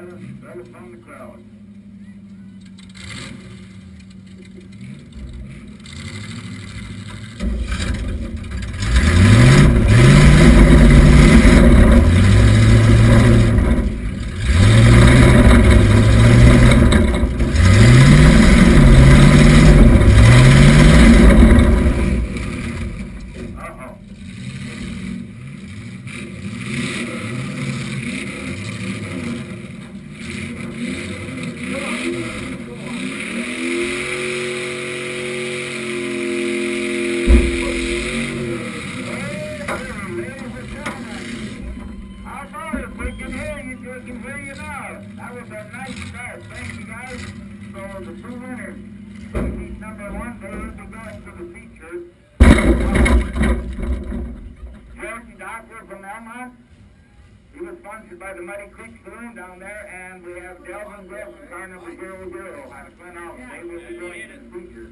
Silence from the crowd. That was a nice start. Thank you, guys. So the two winners, he's number one, they will be going to the feature. George Doctor from Elmont. He was sponsored by the Muddy Creek Saloon down there, and we have Delvin Greff from car number 00 out of Glen Allen. They will be going to the feature.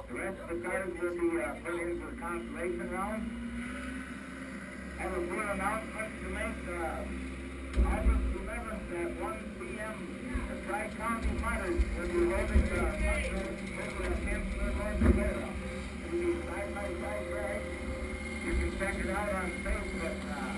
The rest of the cars will be put into the consolation round. I have a few announcements to make. August 11th at 1 p.m. the Tri-County Mutters will be holding the over against the North Dakota. It will be side-by-side ride. You can check it out on Facebook.